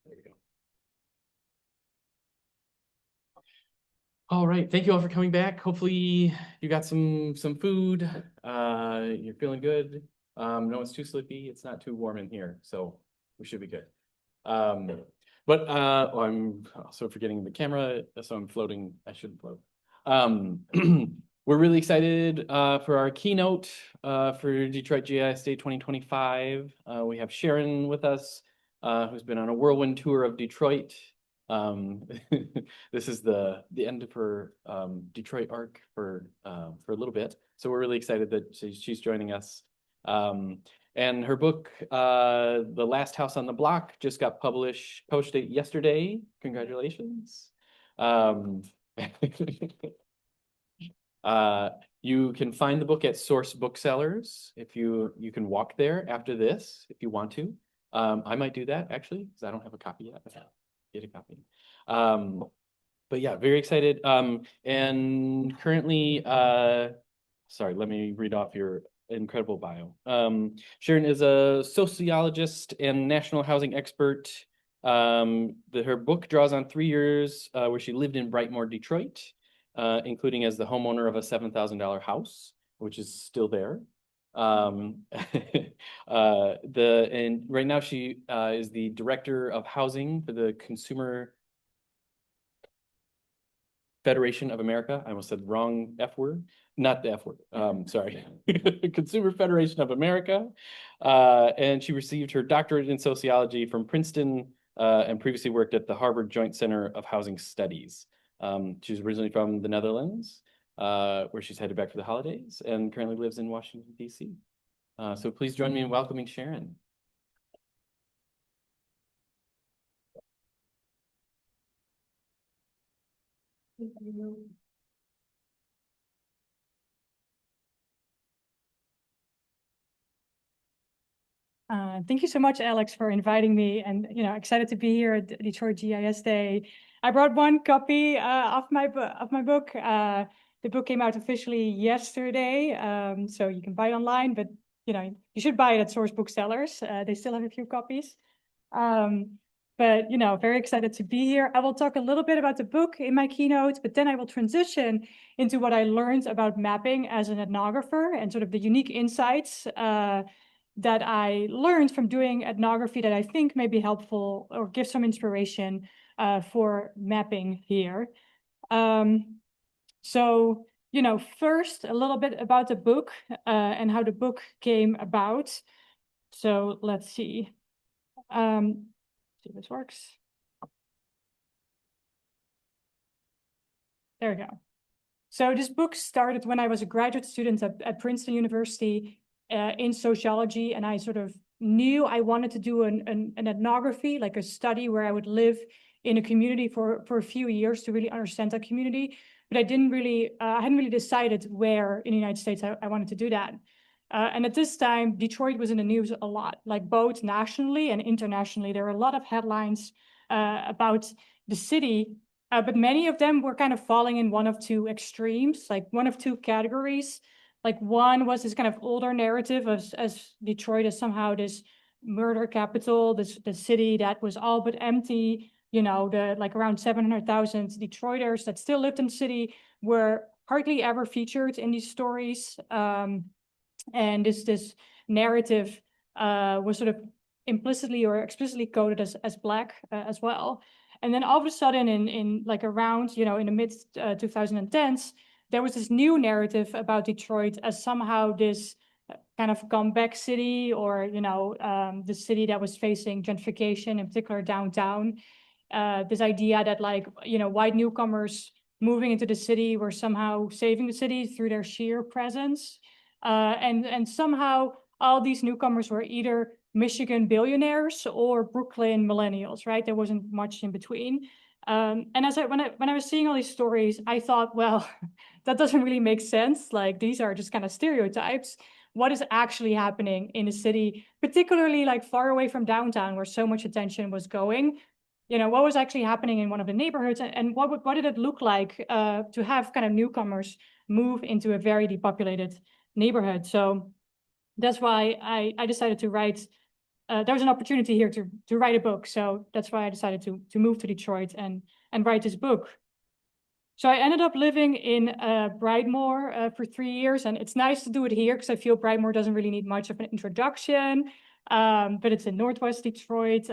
There we go. All right, thank you all for coming back. Hopefully you got some food. You're feeling good. No, it's too sleepy. It's not too warm in here, so we should be good. I'm also forgetting the camera, so I'm floating. I shouldn't float. We're really excited for our keynote for Detroit GIS Day 2025. We have Sharon with us, who's been on a whirlwind tour of Detroit. This is the end of her Detroit arc for a little bit, so we're really excited that she's joining us. And her book, The Last House on the Block, just got published yesterday. Congratulations. You can find the book at Source Booksellers. If you can walk there after this if you want to. I might do that actually because I don't have a copy yet. Get a copy. But yeah, very excited. And currently, sorry, let me read off your incredible bio. Sharon is a sociologist and national housing expert. Her book draws on 3 years where she lived in Brightmoor, Detroit, including as the homeowner of a $7,000 house, which is still there. And right now she is the director of housing for the Consumer Federation of America. I almost said the wrong F word, not the F word. Sorry, Consumer Federation of America. And she received her doctorate in sociology from Princeton and previously worked at the Harvard Joint Center of Housing Studies. She's originally from the Netherlands, where she's headed back for the holidays and currently lives in Washington, D.C. So please join me in welcoming Sharon. Thank you. Thank you so much, Alex, for inviting me, and excited to be here at Detroit GIS Day. I brought one copy of my book. The book came out officially yesterday, so you can buy it online. But you should buy it at Source Booksellers. They still have a few copies. But very excited to be here. I will talk a little bit about the book in my keynote, but then I will transition into what I learned about mapping as an ethnographer and sort of the unique insights that I learned from doing ethnography that I think may be helpful or give some inspiration for mapping here. So, first a little bit about the book and how the book came about. So let's see. See if this works. There we go. So this book started when I was a graduate student at Princeton University in sociology, and I sort of knew I wanted to do an ethnography, like a study where I would live in a community for a few years to really understand that community. But I hadn't really decided where in the United States I wanted to do that. And at this time, Detroit was in the news a lot, like both nationally and internationally. There were a lot of headlines about the city, but many of them were kind of falling in one of two extremes, like one of two categories. Like one was this kind of older narrative as Detroit as somehow this murder capital, the city that was all but empty. The like around 700,000 Detroiters that still lived in the city were hardly ever featured in these stories. And this narrative was sort of implicitly or explicitly coded as Black as well. And then all of a sudden in like around, in the mid 2010s, there was this new narrative about Detroit as somehow this kind of comeback city, or, the city that was facing gentrification, in particular downtown. This idea that white newcomers moving into the city were somehow saving the city through their sheer presence. And somehow all these newcomers were either Michigan billionaires or Brooklyn millennials, right? There wasn't much in between. And when I was seeing all these stories, I thought, well, that doesn't really make sense. Like, these are just kind of stereotypes. What is actually happening in the city, particularly like far away from downtown where so much attention was going? What was actually happening in one of the neighborhoods, and what did it look like to have kind of newcomers move into a very depopulated neighborhood? So that's why I decided to write there was an opportunity here to write a book. So that's why I decided to move to Detroit and write this book. So I ended up living in Brightmoor for 3 years, and it's nice to do it here because I feel Brightmoor doesn't really need much of an introduction, but it's in Northwest Detroit.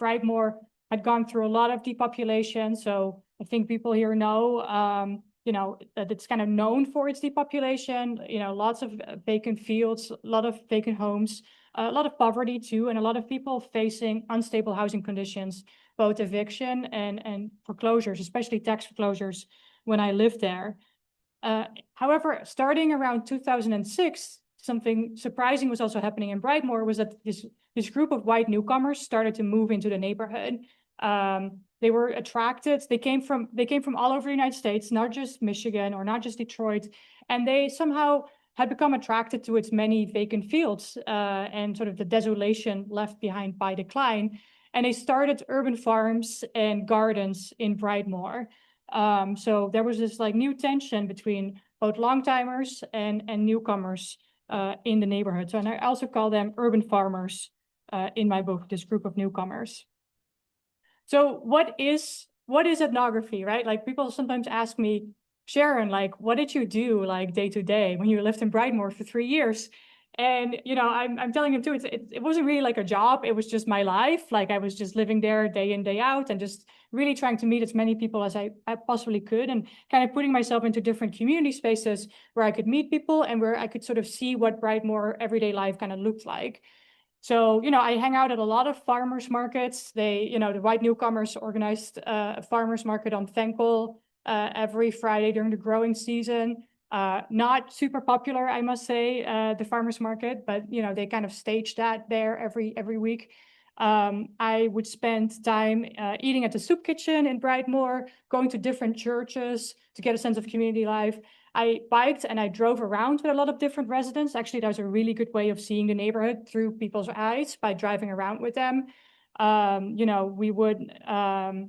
Brightmoor had gone through a lot of depopulation, so I think people here know, that it's kind of known for its depopulation, lots of vacant fields, a lot of vacant homes, a lot of poverty too, and a lot of people facing unstable housing conditions, both eviction and foreclosures, especially tax foreclosures when I lived there. However, starting around 2006, something surprising was also happening in Brightmoor, was that this group of white newcomers started to move into the neighborhood. They were attracted, they came from all over the United States, not just Michigan or not just Detroit, and they somehow had become attracted to its many vacant fields and sort of the desolation left behind by decline. And they started urban farms and gardens in Brightmoor. So there was this like new tension between both long-timers and newcomers in the neighborhood. So, and I also call them urban farmers in my book, this group of newcomers. So what is ethnography, right? Like people sometimes ask me, Sharon, like, what did you do like day to day when you lived in Brightmoor for 3 years? And, I'm telling them too, it wasn't really like a job. It was just my life. Like I was just living there day in, day out and just really trying to meet as many people as I possibly could and kind of putting myself into different community spaces where I could meet people and where I could sort of see what Brightmoor everyday life kind of looked like. So, I hang out at a lot of farmers markets. The white newcomers organized a farmers market on Thankful every Friday during the growing season. Not super popular, I must say, the farmers market, but they kind of stage that there every week. I would spend time eating at the soup kitchen in Brightmoor, going to different churches to get a sense of community life. I biked and I drove around with a lot of different residents. Actually, that was a really good way of seeing the neighborhood through people's eyes by driving around with them. We would I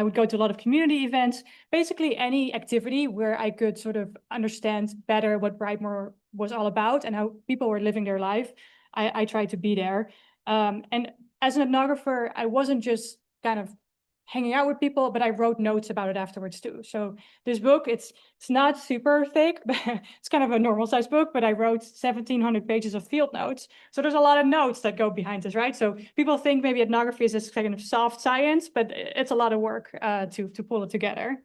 would go to a lot of community events, basically any activity where I could sort of understand better what Brightmoor was all about and how people were living their life. I tried to be there. And as an ethnographer, I wasn't just kind of hanging out with people, but I wrote notes about it afterwards too. So this book, it's not super thick, but it's kind of a normal size book, but I wrote 1,700 pages of field notes. So there's a lot of notes that go behind this, right? So people think maybe ethnography is this kind of soft science, but it's a lot of work to pull it together.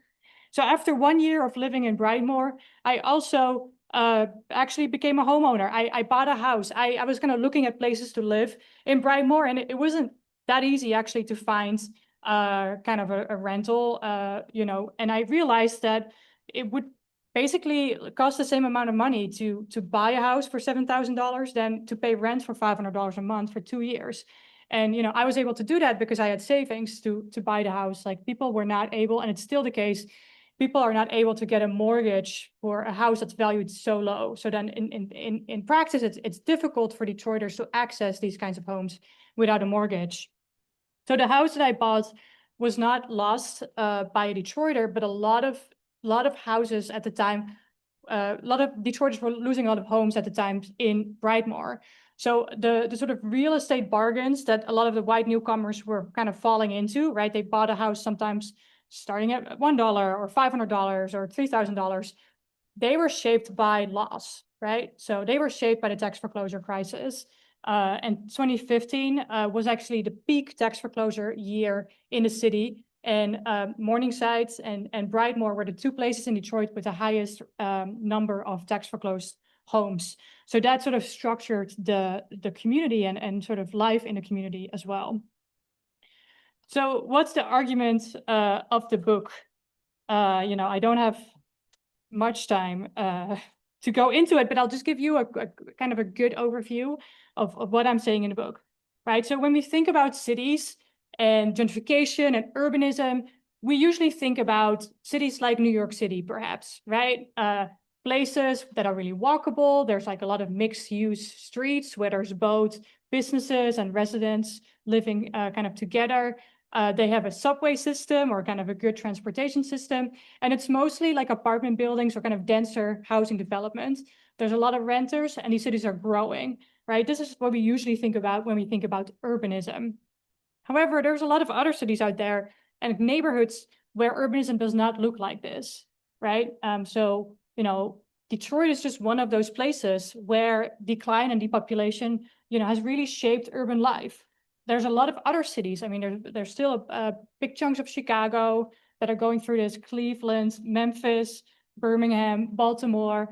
So after 1 year of living in Brightmoor, I also actually became a homeowner. I bought a house. I was kind of looking at places to live in Brightmoor, and it wasn't that easy actually to find kind of a rental, and I realized that it would basically cost the same amount of money to buy a house for $7,000 than to pay rent for $500 a month for 2 years. And, I was able to do that because I had savings to buy the house. Like people were not able, and it's still the case, people are not able to get a mortgage for a house that's valued so low. So then in practice, it's difficult for Detroiters to access these kinds of homes without a mortgage. So the house that I bought was not lost by a Detroiter, but a lot of houses at the time, a lot of Detroiters were losing a lot of homes at the time in Brightmoor. So the sort of real estate bargains that a lot of the white newcomers were kind of falling into, right? They bought a house sometimes starting at $1 or $500 or $3,000. They were shaped by loss, right? So they were shaped by the tax foreclosure crisis. And 2015 was actually the peak tax foreclosure year in the city. And Morningside and Brightmoor were the two places in Detroit with the highest number of tax foreclosed homes. So that sort of structured the community and sort of life in the community as well. So what's the argument of the book? I don't have much time to go into it, but I'll just give you a kind of a good overview of what I'm saying in the book, right? So when we think about cities and gentrification and urbanism, we usually think about cities like New York City, perhaps, right? Places that are really walkable. There's like a lot of mixed use streets where there's both businesses and residents living kind of together. They have a subway system or kind of a good transportation system. And it's mostly like apartment buildings or kind of denser housing development. There's a lot of renters and these cities are growing, right? This is what we usually think about when we think about urbanism. However, there's a lot of other cities out there and neighborhoods where urbanism does not look like this, right? So, Detroit is just one of those places where decline and depopulation, has really shaped urban life. There's a lot of other cities. I mean, there's still big chunks of Chicago that are going through this, Cleveland, Memphis, Birmingham, Baltimore.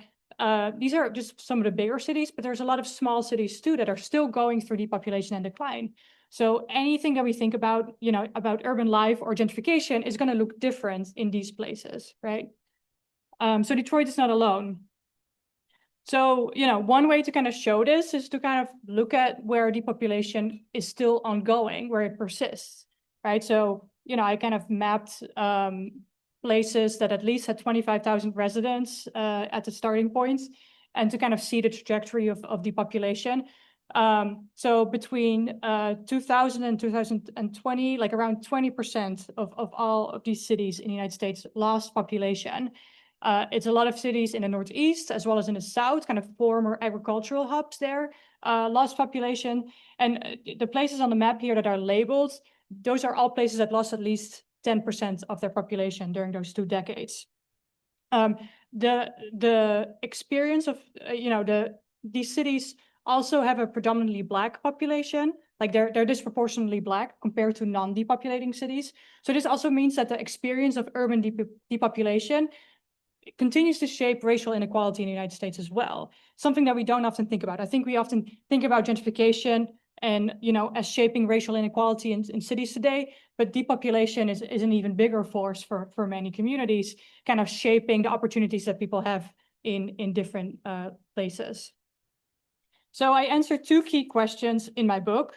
These are just some of the bigger cities, but there's a lot of small cities too that are still going through depopulation and decline. So anything that we think about, about urban life or gentrification is going to look different in these places, right? So Detroit is not alone. So, one way to kind of show this is to kind of look at where depopulation is still ongoing, where it persists, right? So, I kind of mapped places that at least had 25,000 residents at the starting points, and to kind of see the trajectory of depopulation. So between 2000 and 2020, like around 20% of all of these cities in the United States lost population. It's a lot of cities in the Northeast as well as in the South, kind of former agricultural hubs there, lost population. And the places on the map here that are labeled, those are all places that lost at least 10% of their population during those 2 decades. The experience of, these cities also have a predominantly Black population, like they're disproportionately Black compared to non-depopulating cities. So this also means that the experience of urban depopulation continues to shape racial inequality in the United States as well, something that we don't often think about. I think we often think about gentrification and, as shaping racial inequality in cities today, but depopulation is an even bigger force for many communities, kind of shaping the opportunities that people have in different places. So I answered 2 key questions in my book.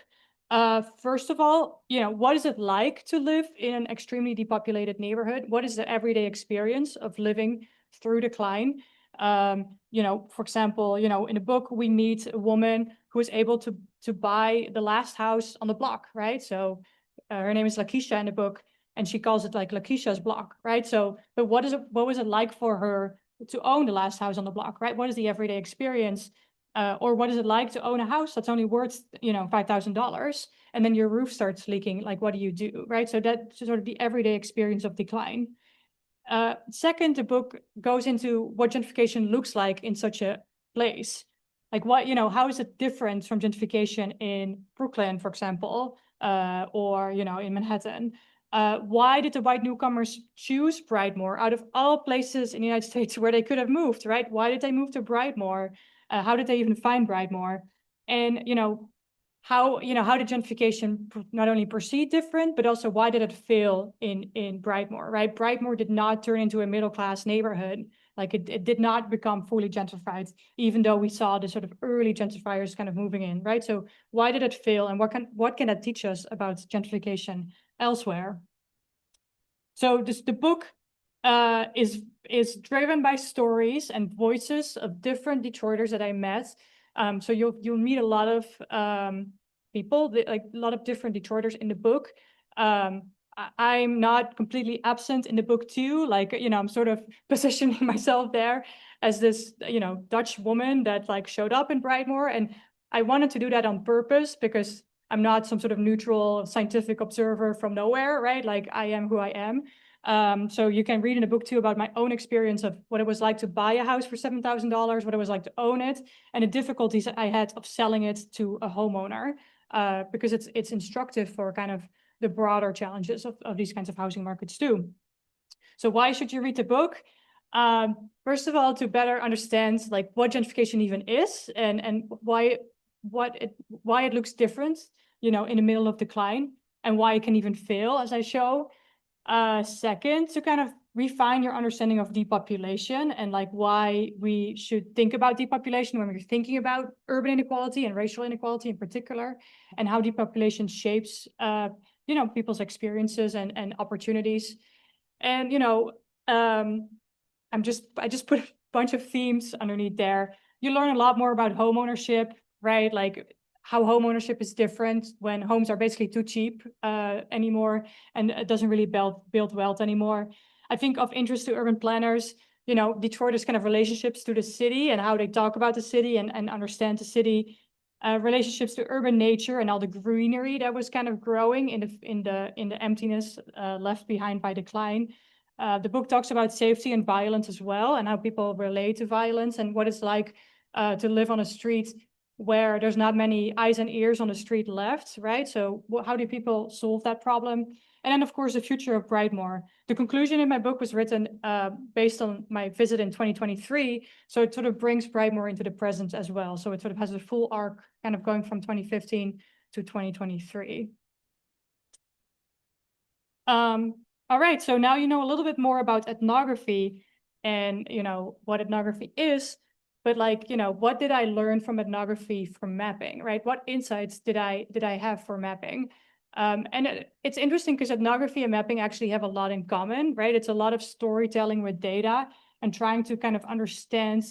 First of all, what is it like to live in an extremely depopulated neighborhood? What is the everyday experience of living through decline? For example, in the book, we meet a woman who is able to buy the last house on the block, right? So her name is Lakeisha in the book, and she calls it like Lakeisha's block, right? So, but what was it like for her to own the last house on the block, right? What is the everyday experience? Or what is it like to own a house that's only worth, $5,000, and then your roof starts leaking? Like, what do you do, right? So that's sort of the everyday experience of decline. Second, the book goes into what gentrification looks like in such a place. Like how is it different from gentrification in Brooklyn, for example, or, in Manhattan? Why did the white newcomers choose Brightmoor out of all places in the United States where they could have moved, right? Why did they move to Brightmoor? How did they even find Brightmoor? And, how did gentrification not only proceed different, but also why did it fail in Brightmoor, right? Brightmoor did not turn into a middle-class neighborhood. Like it did not become fully gentrified, even though we saw the sort of early gentrifiers kind of moving in, right? So why did it fail, and what can that teach us about gentrification elsewhere? So the book is driven by stories and voices of different Detroiters that I met. So you'll meet a lot of people, like a lot of different Detroiters in the book. I'm not completely absent in the book too. Like, I'm sort of positioning myself there as this, Dutch woman that like showed up in Brightmoor. And I wanted to do that on purpose because I'm not some sort of neutral scientific observer from nowhere, right? Like I am who I am. So you can read in the book too about my own experience of what it was like to buy a house for $7,000, what it was like to own it, and the difficulties I had of selling it to a homeowner, because it's instructive for kind of the broader challenges of these kinds of housing markets too. So why should you read the book? First of all, to better understand like what gentrification even is and why it looks different, in the middle of decline, and why it can even fail, as I show. Second, to kind of refine your understanding of depopulation and like why we should think about depopulation when we're thinking about urban inequality and racial inequality in particular, and how depopulation shapes, people's experiences and opportunities. And, I just put a bunch of themes underneath there. You learn a lot more about homeownership, right? Like how homeownership is different when homes are basically too cheap anymore, and it doesn't really build wealth anymore. I think of interest to urban planners, Detroiters' kind of relationships to the city and how they talk about the city and understand the city relationships to urban nature and all the greenery that was kind of growing in the emptiness left behind by decline. The book talks about safety and violence as well, and how people relate to violence and what it's like to live on a street where there's not many eyes and ears on the street left, right? So how do people solve that problem? And then, of course, the future of Brightmoor. The conclusion in my book was written based on my visit in 2023. So it sort of brings Brightmoor into the present as well. So it sort of has a full arc kind of going from 2015 to 2023. All right, so now you know a little bit more about ethnography and, you know, what ethnography is. But like, you know, what did I learn from ethnography from mapping, right? What insights did I have for mapping? And it's interesting because ethnography and mapping actually have a lot in common, right? It's a lot of storytelling with data and trying to kind of understand,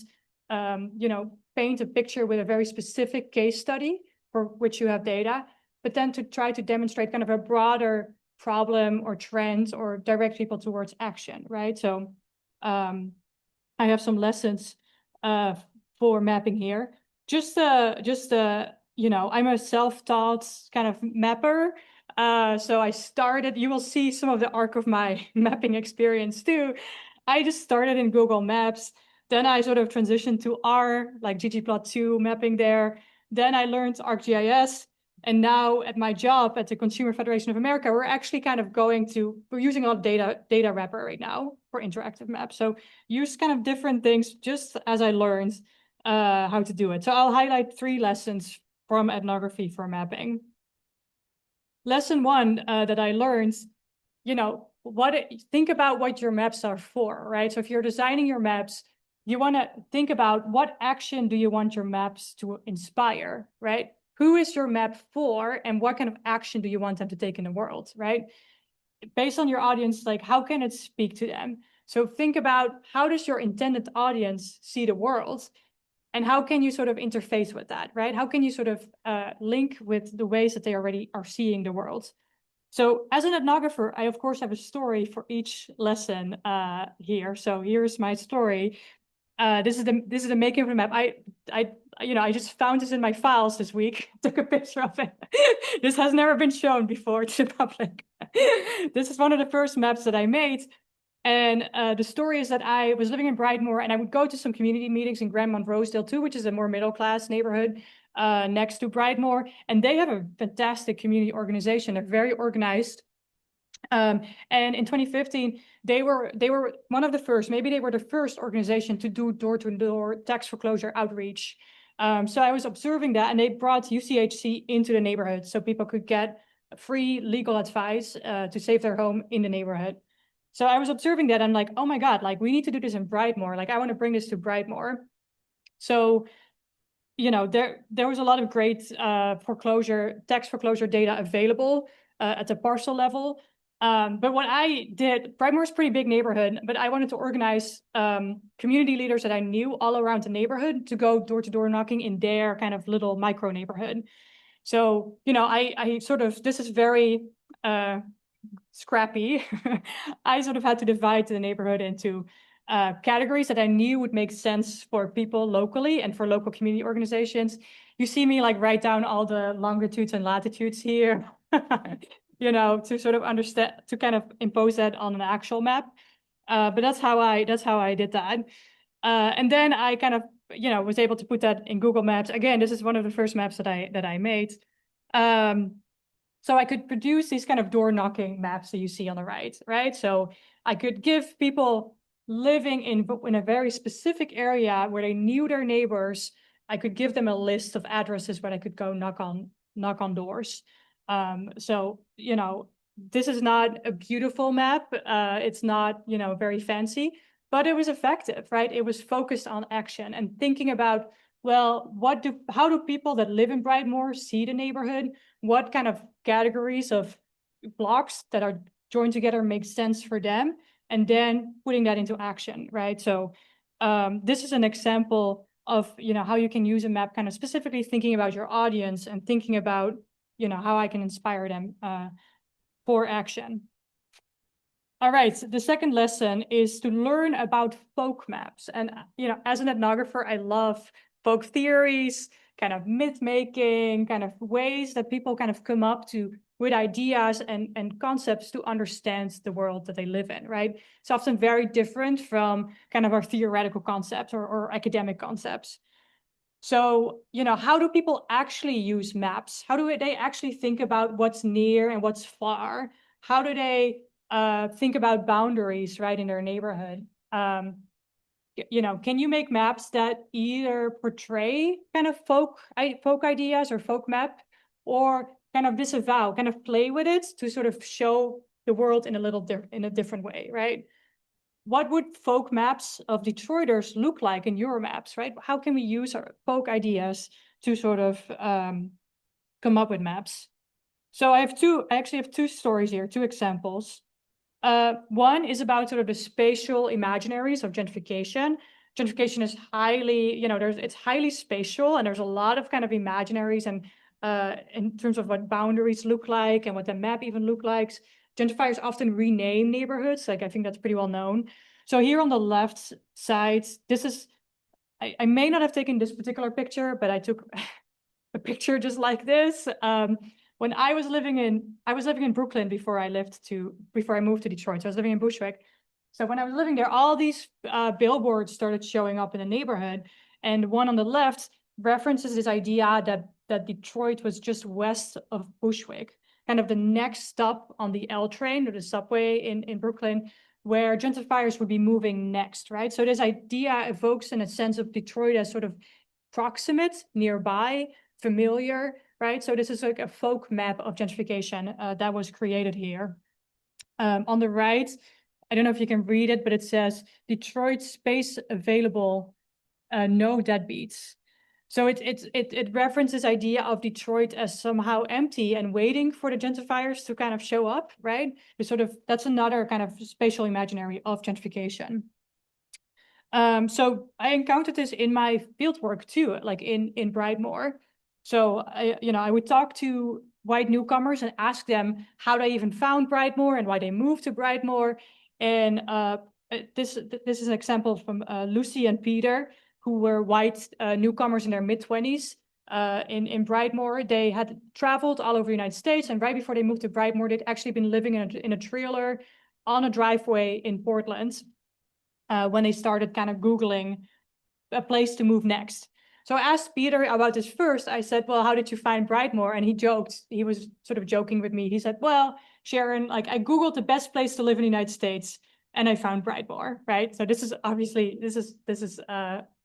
you know, paint a picture with a very specific case study for which you have data, but then to try to demonstrate kind of a broader problem or trend or direct people towards action, right? So I have some lessons for mapping here. Just you know, I'm a self-taught kind of mapper. So I started, you will see some of the arc of my mapping experience too. I just started in Google Maps. Then I sort of transitioned to R, like ggplot2 mapping there. Then I learned ArcGIS. And now at my job at the Consumer Federation of America, we're actually kind of we're using a lot of data wrapper right now for interactive maps. So use kind of different things just as I learned how to do it. So I'll highlight 3 lessons from ethnography for mapping. Lesson 1 that I learned, you know, think about what your maps are for, right? So if you're designing your maps, you want to think about what action do you want your maps to inspire, right? Who is your map for, and what kind of action do you want them to take in the world, right? Based on your audience, like how can it speak to them? So think about how does your intended audience see the world, and how can you sort of interface with that, right? How can you sort of link with the ways that they already are seeing the world? So as an ethnographer, I of course have a story for each lesson here. So here's my story. This is the making of the map. I just found this in my files this week. Took a picture of it. This has never been shown before to the public. This is one of the first maps that I made. And the story is that I was living in Brightmoor, and I would go to some community meetings in Grandmont Rosedale too, which is a more middle-class neighborhood next to Brightmoor. And they have a fantastic community organization. They're very organized. And in 2015, they were one of the first, maybe they were the first organization to do door-to-door tax foreclosure outreach. So I was observing that, and they brought UCHC into the neighborhood so people could get free legal advice to save their home in the neighborhood. So I was observing that. I'm like, oh my God, like we need to do this in Brightmoor. Like I want to bring this to Brightmoor. So, you know, there was a lot of great tax foreclosure data available at the parcel level. But what I did, Brightmoor is a pretty big neighborhood, but I wanted to organize community leaders that I knew all around the neighborhood to go door-to-door knocking in their kind of little micro neighborhood. So, you know, I sort of, this is very scrappy. I sort of had to divide the neighborhood into categories that I knew would make sense for people locally and for local community organizations. You see me like write down all the longitudes and latitudes here. You know, to sort of understand, to kind of impose that on an actual map. But that's how I did that. And then I kind of, you know, was able to put that in Google Maps. Again, this is one of the first maps that I made. So I could produce these kind of door knocking maps that you see on the right? So I could give people living in a very specific area where they knew their neighbors, I could give them a list of addresses where they could go knock on doors. So, you know, this is not a beautiful map. It's not, you know, very fancy, but it was effective, right? It was focused on action and thinking about, well, how do people that live in Brightmoor see the neighborhood? What kind of categories of blocks that are joined together make sense for them? And then putting that into action, right? So this is an example of, you know, how you can use a map kind of specifically thinking about your audience and thinking about, you know, how I can inspire them for action. All right, so the second lesson is to learn about folk maps. And, you know, as an ethnographer, I love folk theories, kind of myth-making, kind of ways that people kind of come up to with ideas and concepts to understand the world that they live in, right? It's often very different from kind of our theoretical concepts or academic concepts. So, how do people actually use maps? How do they actually think about what's near and what's far? How do they think about boundaries, right, in their neighborhood? Can you make maps that either portray kind of folk ideas or folk map, or kind of disavow, kind of play with it to sort of show the world in a different way, right? What would folk maps of Detroiters look like in your maps, right? How can we use our folk ideas to sort of come up with maps? So I actually have two stories here, two examples. One is about sort of the spatial imaginaries of gentrification. Gentrification is highly, it's highly spatial, and there's a lot of kind of imaginaries and in terms of what boundaries look like and what the map even look like. Gentrifiers often rename neighborhoods, like I think that's pretty well known. So here on the left side, this is, I may not have taken this particular picture, but I took a picture just like this. When I was living in Brooklyn before I moved to Detroit. So I was living in Bushwick. So when I was living there, all these billboards started showing up in the neighborhood. And one on the left references this idea that Detroit was just west of Bushwick, kind of the next stop on the L train or the subway in Brooklyn, where gentrifiers would be moving next, right? So this idea evokes in a sense of Detroit as sort of proximate, nearby, familiar, right? So this is like a folk map of gentrification that was created here. On the right, I don't know if you can read it, but it says Detroit space available, no deadbeats. So it references idea of Detroit as somehow empty and waiting for the gentrifiers to kind of show up, right? That's another kind of spatial imaginary of gentrification. So I encountered this in my fieldwork too, like in Brightmoor. So I would talk to white newcomers and ask them how they even found Brightmoor and why they moved to Brightmoor. And this is an example from Lucy and Peter, who were white newcomers in their mid-20s in Brightmoor. They had traveled all over the United States, and right before they moved to Brightmoor, they'd actually been living in a trailer on a driveway in Portland when they started kind of Googling a place to move next. So I asked Peter about this first. I said, well, how did you find Brightmoor? And he joked, he was sort of joking with me. He said, well, Sharon, like I Googled the best place to live in the United States and I found Brightmoor, right? So this is obviously,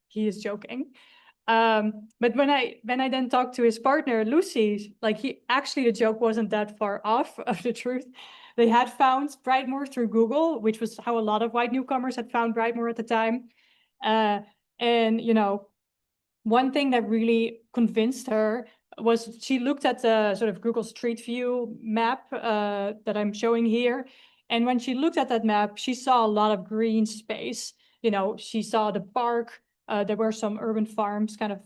he is joking. But when I then talked to his partner, Lucy, like the joke wasn't that far off of the truth. They had found Brightmoor through Google, which was how a lot of white newcomers had found Brightmoor at the time. And, one thing that really convinced her was she looked at the sort of Google Street View map that I'm showing here. And when she looked at that map, she saw a lot of green space. She saw the park. There were some urban farms kind of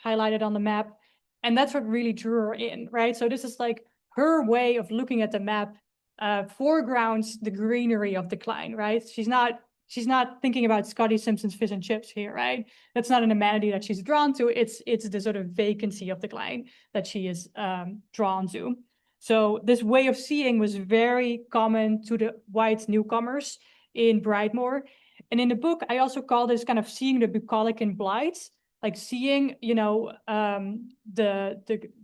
highlighted on the map. And that's what really drew her in, right? So this is like her way of looking at the map foregrounds the greenery of decline, right? She's not thinking about Scotty Simpson's fish and chips here, right? That's not an amenity that she's drawn to. It's the sort of vacancy of decline that she is drawn to. So this way of seeing was very common to the white newcomers in Brightmoor. And in the book, I also call this kind of seeing the bucolic in blight, like seeing, the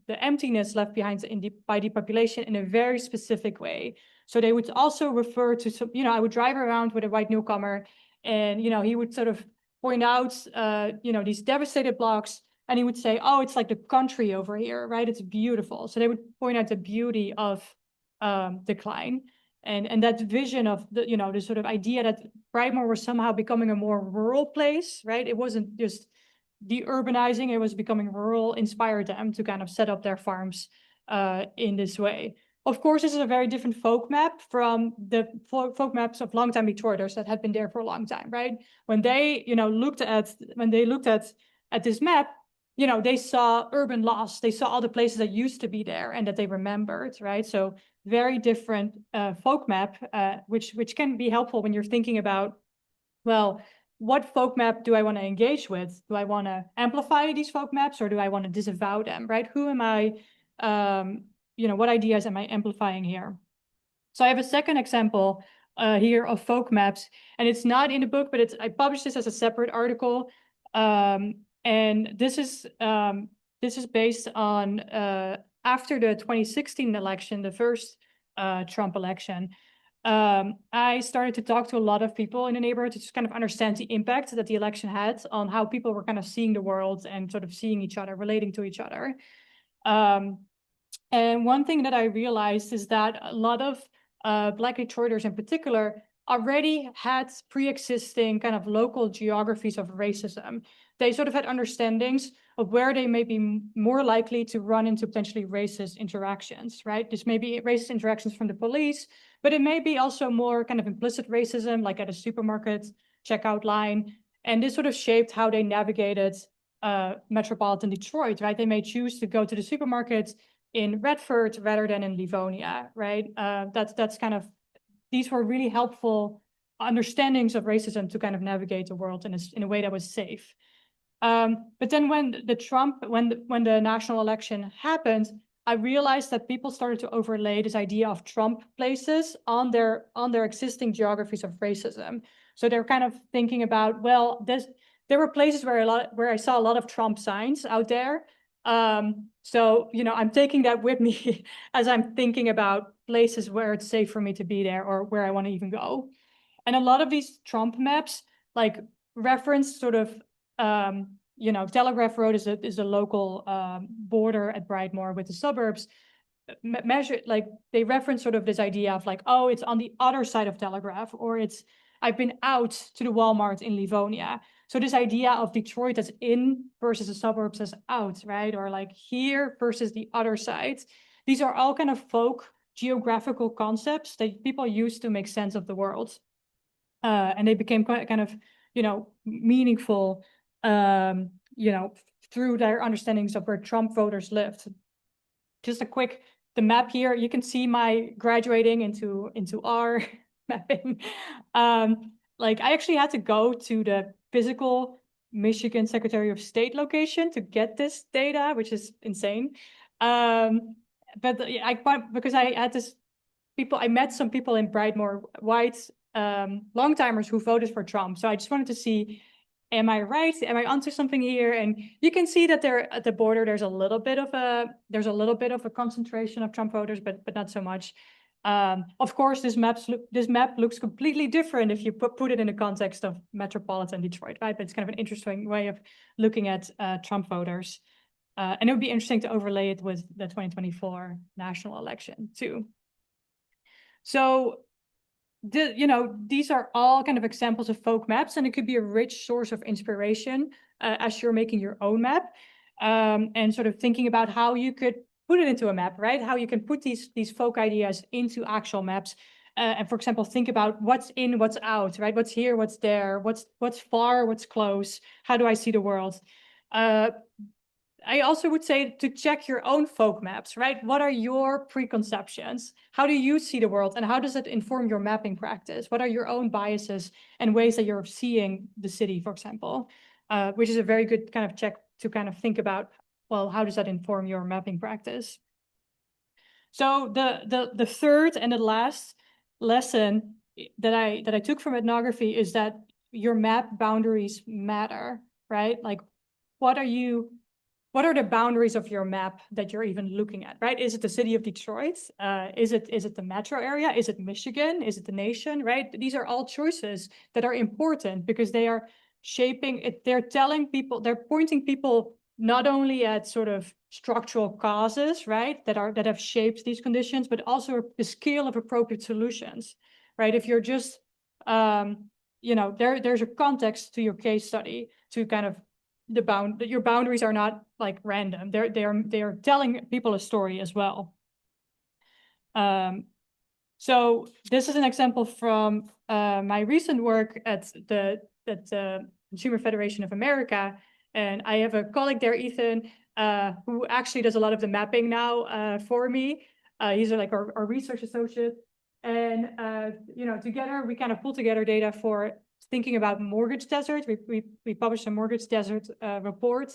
emptiness left behind by depopulation in a very specific way. So they would also refer to some, I would drive around with a white newcomer and, he would sort of point out, these devastated blocks, and he would say, oh, it's like the country over here, right? It's beautiful. So they would point out the beauty of decline. And that vision of the sort of idea that Brightmoor was somehow becoming a more rural place, right? It wasn't just de-urbanizing, it was becoming rural, inspired them to kind of set up their farms in this way. Of course, this is a very different folk map from the folk maps of longtime Detroiters that had been there for a long time, right? When they, looked at this map, they saw urban loss. They saw all the places that used to be there and that they remembered, right? So very different folk map, which can be helpful when you're thinking about, well, what folk map do I want to engage with? Do I want to amplify these folk maps, or do I want to disavow them, right? Who am I, what ideas am I amplifying here? So I have a second example here of folk maps, and it's not in the book, but I published this as a separate article. And this is based on after the 2016 election, the first Trump election. I started to talk to a lot of people in the neighborhood to just kind of understand the impact that the election had on how people were kind of seeing the world and sort of seeing each other, relating to each other. And one thing that I realized is that a lot of Black Detroiters in particular already had pre-existing kind of local geographies of racism. They sort of had understandings of where they may be more likely to run into potentially racist interactions, right? This may be racist interactions from the police, but it may be also more kind of implicit racism, like at a supermarket checkout line. And this sort of shaped how they navigated metropolitan Detroit, right? They may choose to go to the supermarket in Redford rather than in Livonia, right? That's kind of, these were really helpful understandings of racism to kind of navigate the world in a way that was safe. But then when the national election happened, I realized that people started to overlay this idea of Trump places on their existing geographies of racism. So they're kind of thinking about, well, there were places where I saw a lot of Trump signs out there. So, I'm taking that with me as I'm thinking about places where it's safe for me to be there or where I want to even go. And a lot of these Trump maps, like, reference sort of, Telegraph Road is a local border at Brightmoor with the suburbs. They reference sort of this idea of like, oh, it's on the other side of Telegraph, or I've been out to the Walmart in Livonia. So this idea of Detroit as in versus the suburbs as out, right? Or like here versus the other side. These are all kind of folk geographical concepts that people use to make sense of the world. And they became quite kind of, meaningful, through their understandings of where Trump voters lived. Just the map here, you can see my graduating into R mapping. I actually had to go to the physical Michigan Secretary of State location to get this data, which is insane. But because I had I met some people in Brightmoor, white long-timers who voted for Trump. So I just wanted to see, am I right? Am I onto something here? And you can see that there at the border, there's a little bit of a concentration of Trump voters, but not so much. Of course, this map looks completely different if you put it in the context of metropolitan Detroit, right? But it's kind of an interesting way of looking at Trump voters. And it would be interesting to overlay it with the 2024 national election too. So, these are all kind of examples of folk maps, and it could be a rich source of inspiration as you're making your own map, and sort of thinking about how you could put it into a map, right? How you can put these folk ideas into actual maps. And for example, think about what's in, what's out, right? What's here, what's there, what's far, what's close. How do I see the world? I also would say to check your own folk maps, right? What are your preconceptions? How do you see the world? And how does it inform your mapping practice? What are your own biases and ways that you're seeing the city, for example? Which is a very good kind of check to kind of think about, well, how does that inform your mapping practice? So the third and the last lesson that I took from ethnography is that your map boundaries matter, right? Like, what are the boundaries of your map that you're even looking at, right? Is it the city of Detroit? Is it the metro area? Is it Michigan? Is it the nation, right? These are all choices that are important because they are shaping it. They're pointing people not only at sort of structural causes, right, that have shaped these conditions, but also the scale of appropriate solutions, right? If you're just, there's a context to your case study to kind of your boundaries are not like random. They are telling people a story as well. So this is an example from my recent work at the Consumer Federation of America, and I have a colleague there, Ethan, who actually does a lot of the mapping now for me. He's like our research associate, and together we kind of pull together data for thinking about mortgage deserts. We published a mortgage desert report.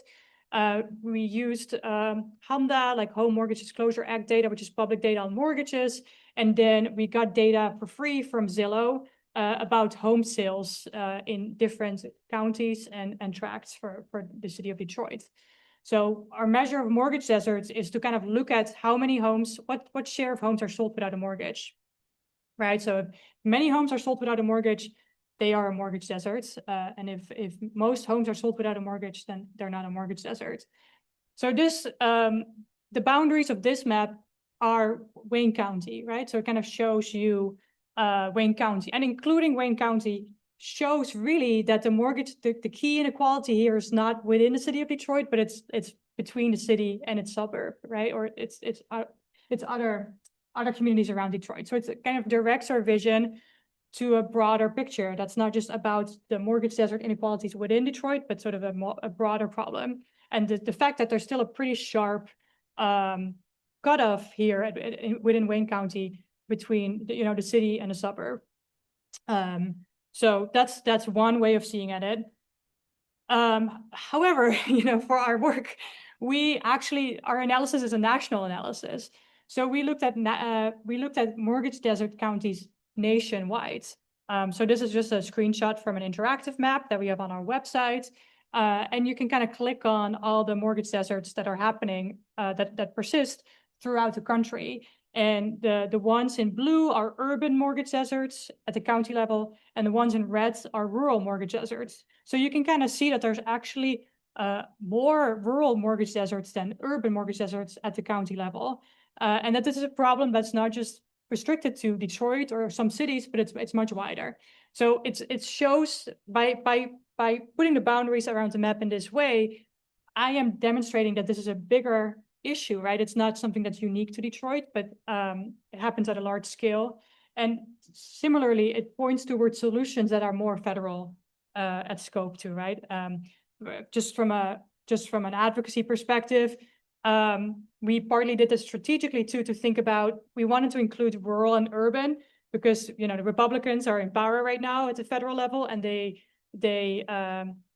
We used HMDA, like Home Mortgage Disclosure Act data, which is public data on mortgages. And then we got data for free from Zillow about home sales in different counties and tracts for the city of Detroit. So our measure of mortgage deserts is to kind of look at how many homes, what share of homes are sold without a mortgage, right? So if many homes are sold without a mortgage, they are a mortgage desert. And if most homes are sold without a mortgage, then they're not a mortgage desert. So this, the boundaries of this map are Wayne County, right? So it kind of shows you Wayne County, and including Wayne County shows really that the mortgage, the key inequality here is not within the city of Detroit, but it's between the city and its suburb, right? Or it's other communities around Detroit. So it kind of directs our vision to a broader picture that's not just about the mortgage desert inequalities within Detroit, but sort of a broader problem. And the fact that there's still a pretty sharp cutoff here within Wayne County between the city and the suburb. So that's one way of seeing at it. However, for our work, our analysis is a national analysis. So we looked at mortgage desert counties nationwide. So this is just a screenshot from an interactive map that we have on our website. And you can kind of click on all the mortgage deserts that are happening, that persist throughout the country. And the ones in blue are urban mortgage deserts at the county level, and the ones in red are rural mortgage deserts. So you can kind of see that there's actually more rural mortgage deserts than urban mortgage deserts at the county level. And that this is a problem that's not just restricted to Detroit or some cities, but it's much wider. So it shows by putting the boundaries around the map in this way, I am demonstrating that this is a bigger issue, right? It's not something that's unique to Detroit, but it happens at a large scale. And similarly, it points towards solutions that are more federal at scope too, right? Just from an advocacy perspective, we partly did this strategically too, to think about, we wanted to include rural and urban because, the Republicans are in power right now at the federal level, and they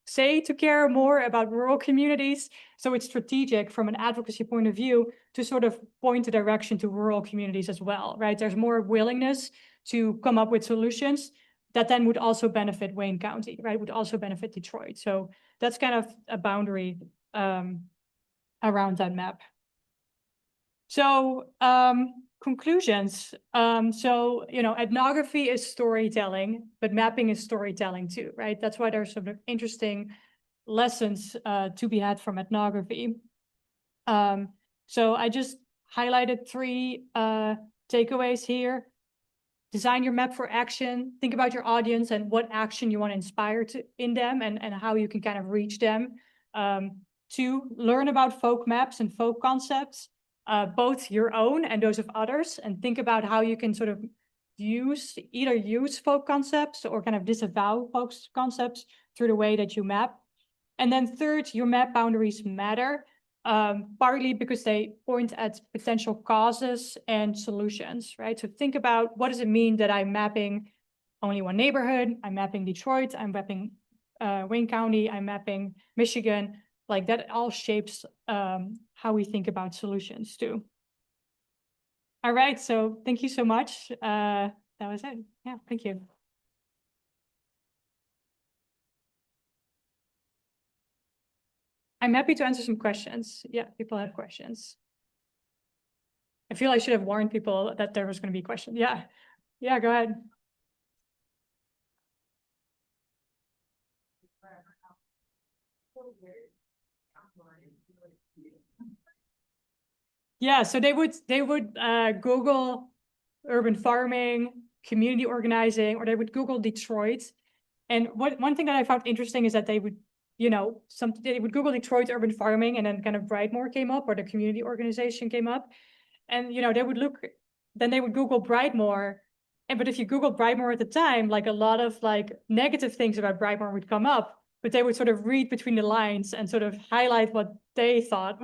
say to care more about rural communities. So it's strategic from an advocacy point of view to sort of point the direction to rural communities as well, right? There's more willingness to come up with solutions that then would also benefit Wayne County, right? Would also benefit Detroit. So that's kind of a boundary around that map. So conclusions. So, ethnography is storytelling, but mapping is storytelling too, right? That's why there's sort of interesting lessons to be had from ethnography. So I just highlighted 3 takeaways here. Design your map for action. Think about your audience and what action you want to inspire in them, and how you can kind of reach them. 2, learn about folk maps and folk concepts, both your own and those of others, and think about how you can sort of either use folk concepts or kind of disavow folk concepts through the way that you map. And then 3rd, your map boundaries matter, partly because they point at potential causes and solutions, right? So think about, what does it mean that I'm mapping only one neighborhood? I'm mapping Detroit, I'm mapping Wayne County, I'm mapping Michigan. Like that all shapes how we think about solutions too. All right, so thank you so much. That was it. Yeah, thank you. I'm happy to answer some questions. Yeah, people have questions. I feel I should have warned people that there was going to be questions. Yeah, go ahead. Yeah, so they would Google urban farming, community organizing, or they would Google Detroit. And one thing that I found interesting is that they would, they would Google Detroit urban farming, and then kind of Brightmoor came up, or the community organization came up. And, they would then they would Google Brightmoor. But if you Google Brightmoor at the time, like a lot of negative things about Brightmoor would come up, but they would sort of read between the lines and sort of highlight what they thought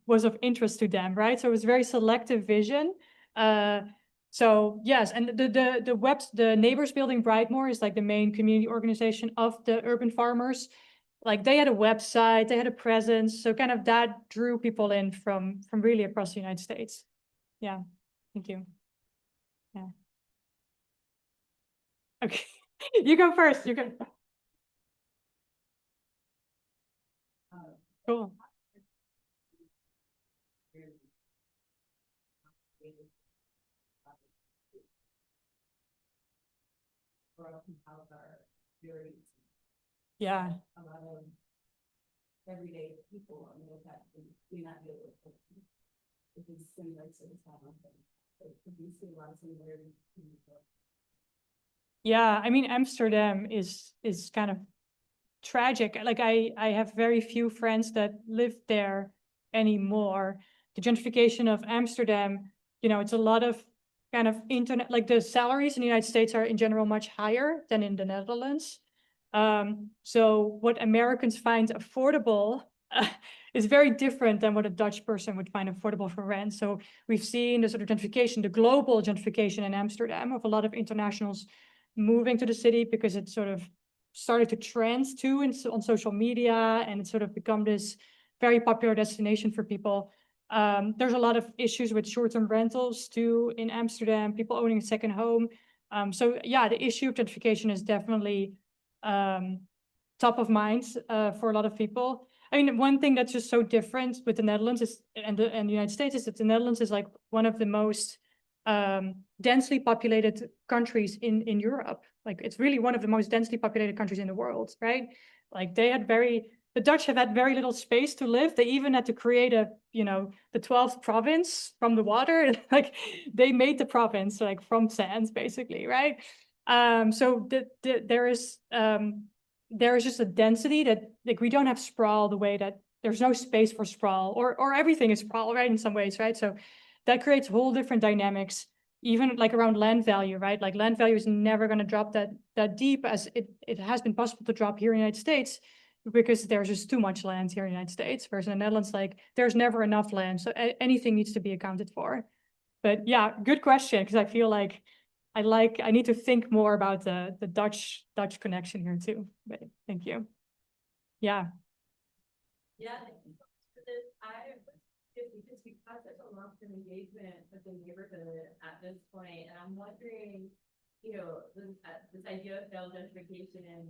was of interest to them, right? So it was very selective vision. So yes, and the neighbors building Brightmoor is like the main community organization of the urban farmers. Like they had a website, they had a presence, so kind of that drew people in from really across the United States. Yeah, thank you. Yeah. Okay, you go first. You can. Cool. Yeah. A lot of everyday people on the impact may not be able to it is similar to the town. We see a lot of similarities. Yeah, I mean, Amsterdam is kind of tragic. Like I have very few friends that live there anymore. The gentrification of Amsterdam, you know, it's a lot of kind of internet, like the salaries in the United States are in general much higher than in the Netherlands. So what Americans find affordable is very different than what a Dutch person would find affordable for rent. So we've seen the sort of gentrification, the global gentrification in Amsterdam of a lot of internationals moving to the city because it sort of started to trend too on social media, and it's sort of become this very popular destination for people. There's a lot of issues with short-term rentals too in Amsterdam, people owning a second home. So yeah, the issue of gentrification is definitely top of mind for a lot of people. I mean, one thing that's just so different with the Netherlands is, and the United States, is that the Netherlands is like one of the most densely populated countries in Europe. Like it's really one of the most densely populated countries in the world, right? Like the Dutch have had very little space to live. They even had to create the 12th province from the water. Like they made the province like from sands, basically, right? So there is just a density that like we don't have sprawl the way that there's no space for sprawl or everything is sprawl, right? In some ways, right? So that creates whole different dynamics, even like around land value, right? Like land value is never going to drop that deep as it has been possible to drop here in the United States because there's just too much land here in the United States. Whereas in the Netherlands, like there's never enough land, so anything needs to be accounted for. But yeah, good question, because I feel like I need to think more about the Dutch connection here too. But thank you. Yeah. Yeah, thank you so much for this. Because we've had such a long-term engagement with the neighborhood at this point, and I'm wondering, this idea of failed gentrification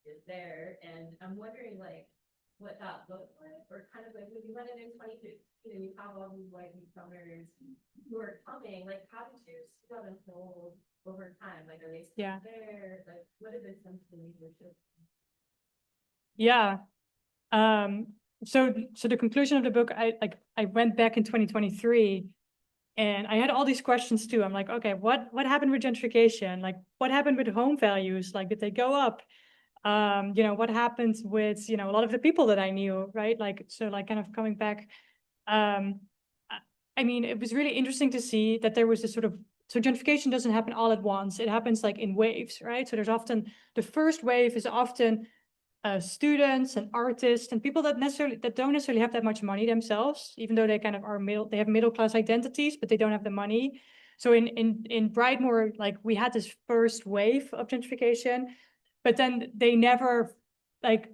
is there, and I'm wondering like what that looks like, or kind of like when you went in 2015, and you have all these white newcomers who are coming, like how did you see that unfold over time? Like are they still there? Like what is the sense of the leadership? Yeah. So the conclusion of the book, I went back in 2023 and I had all these questions too. I'm like, okay, what happened with gentrification? Like what happened with home values? Like, did they go up? What happened with, a lot of the people that I knew, right? Like, so like kind of coming back, I mean, it was really interesting to see that there was this sort of, so gentrification doesn't happen all at once. It happens like in waves, right? So there's often, the first wave is often students and artists and people that don't necessarily have that much money themselves, even though they kind of they have middle class identities, but they don't have the money. So in Brightmoor, like we had this first wave of gentrification, but then they never, like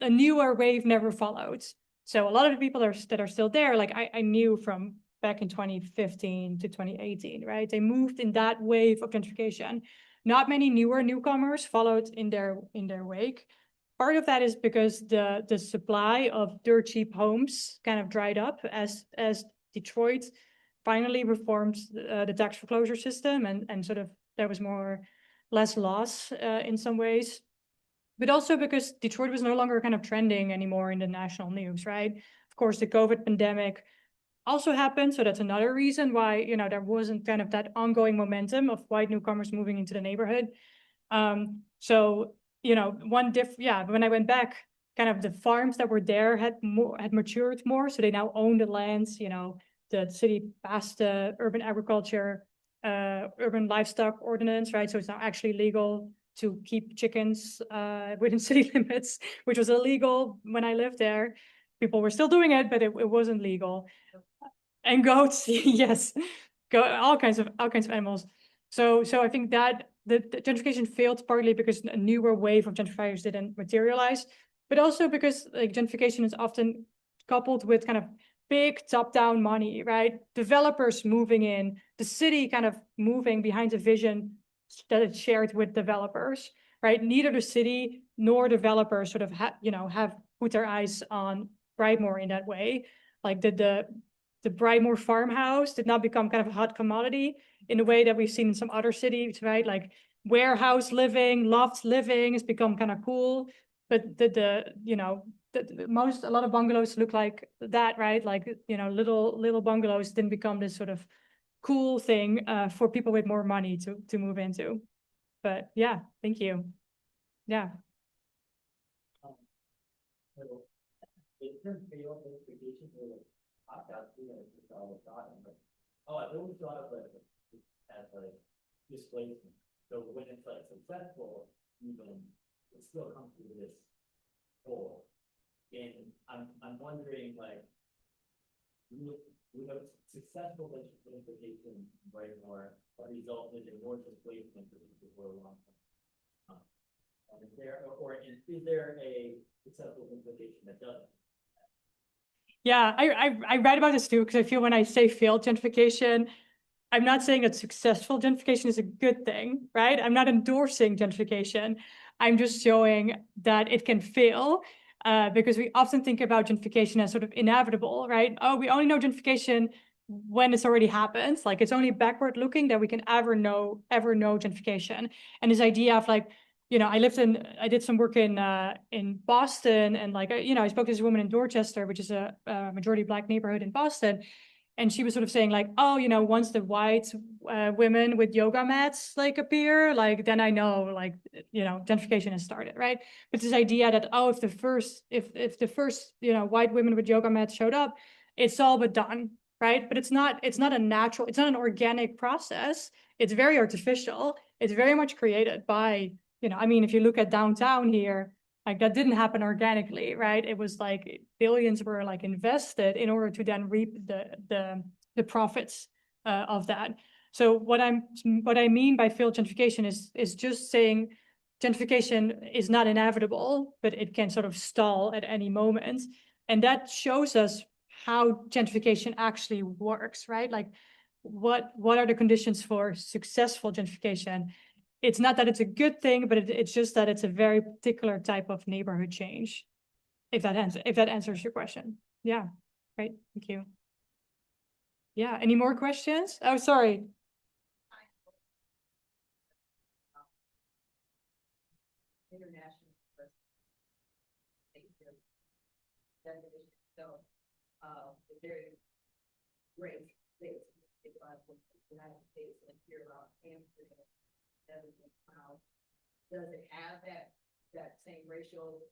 a newer wave never followed. So a lot of the people that are still there, like I knew from back in 2015 to 2018, right? They moved in that wave of gentrification. Not many newer newcomers followed in their wake. Part of that is because the supply of dirt cheap homes kind of dried up as Detroit finally reformed the tax foreclosure system, and sort of there was less loss in some ways, but also because Detroit was no longer kind of trending anymore in the national news, right? Of course, the COVID pandemic also happened, so that's another reason why there wasn't kind of that ongoing momentum of white newcomers moving into the neighborhood. So when I went back, kind of the farms that were there had matured more, so they now own the lands. The city passed the urban agriculture, urban livestock ordinance, right? So it's now actually legal to keep chickens within city limits, which was illegal when I lived there. People were still doing it, but it wasn't legal. And goats, yes. all kinds of animals. So I think that the gentrification failed partly because a newer wave of gentrifiers didn't materialize, but also because like gentrification is often coupled with kind of big top-down money, right? Developers moving in, the city kind of moving behind a vision that it's shared with developers, right? Neither the city nor developers sort of have put their eyes on Brightmoor in that way. Like the Brightmoor farmhouse did not become kind of a hot commodity in the way that we've seen in some other cities, right? Like warehouse living, loft living has become kind of cool, but a lot of bungalows look like that, right? Like, little bungalows didn't become this sort of cool thing for people with more money to move into. But yeah, thank you. Yeah. In terms of failed gentrification, I've got all the thought, I'm like, oh, I always thought of it as like displacement. So when it's like successful, even it still comes to this goal. And I'm wondering, like, we have successful gentrification right more, but resulted in more displacement for people for a long time. And is there a successful gentrification that doesn't? Yeah, I write about this too, because I feel when I say failed gentrification, I'm not saying that successful gentrification is a good thing, right? I'm not endorsing gentrification. I'm just showing that it can fail because we often think about gentrification as sort of inevitable, right? Oh, we only know gentrification when it's already happened. Like it's only backward looking that we can ever know gentrification. And this idea of like, I did some work in Boston, and like, I spoke to this woman in Dorchester, which is a majority Black neighborhood in Boston. And she was sort of saying like, oh, once the white women with yoga mats like appear, like then I know like, gentrification has started, right? But this idea that, oh, if the first white women with yoga mats showed up, it's all but done, right? But it's not a natural, it's not an organic process. It's very artificial. It's very much created by, if you look at downtown here, like that didn't happen organically, right? It was like billions were like invested in order to then reap the profits of that. So what I mean by failed gentrification is just saying gentrification is not inevitable, but it can sort of stall at any moment. And that shows us how gentrification actually works, right? Like what are the conditions for successful gentrification? It's not that it's a good thing, but it's just that it's a very particular type of neighborhood change. If that answers your question. Yeah, great, thank you. Yeah, any more questions? Oh, sorry. International. So, very great states, the United States, like here around Amsterdam. Does it have that same racial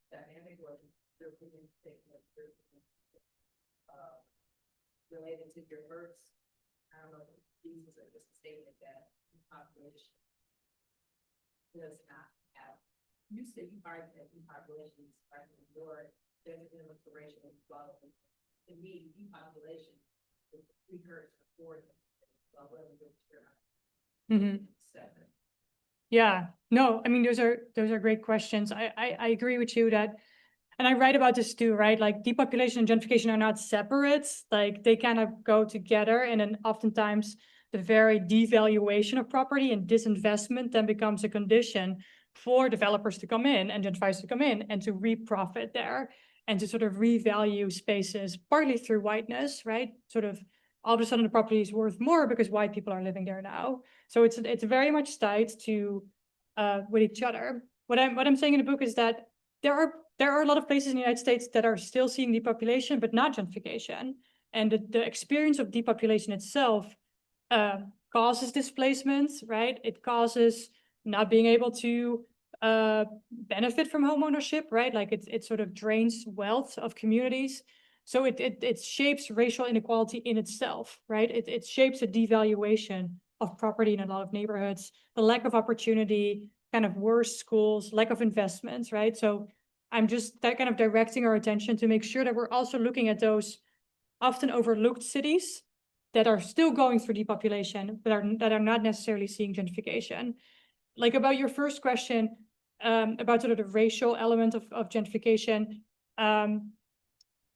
dynamic, or there related to your births? I don't know if these are just a statement that the population does not have. You said you argue that the populations are more definitely racial equality. To me, the population is precursor for Yeah, no, those are great questions. I agree with you that, and I write about this too, right? Like depopulation and gentrification are not separate, like they kind of go together, and then oftentimes the very devaluation of property and disinvestment then becomes a condition for developers to come in and gentrifiers to come in and to reap profit there and to sort of revalue spaces, partly through whiteness, right? Sort of all of a sudden the property is worth more because white people are living there now. So it's very much tied to with each other. What I'm saying in the book is that there are a lot of places in the United States that are still seeing depopulation, but not gentrification. And the experience of depopulation itself causes displacements, right? It causes not being able to benefit from homeownership, right? Like it sort of drains wealth of communities. So it shapes racial inequality in itself, right? It shapes a devaluation of property in a lot of neighborhoods, the lack of opportunity, kind of worse schools, lack of investments, right? So I'm just that kind of directing our attention to make sure that we're also looking at those often overlooked cities that are still going through depopulation, but that are not necessarily seeing gentrification. Like about your first question, about sort of the racial element of gentrification, I'm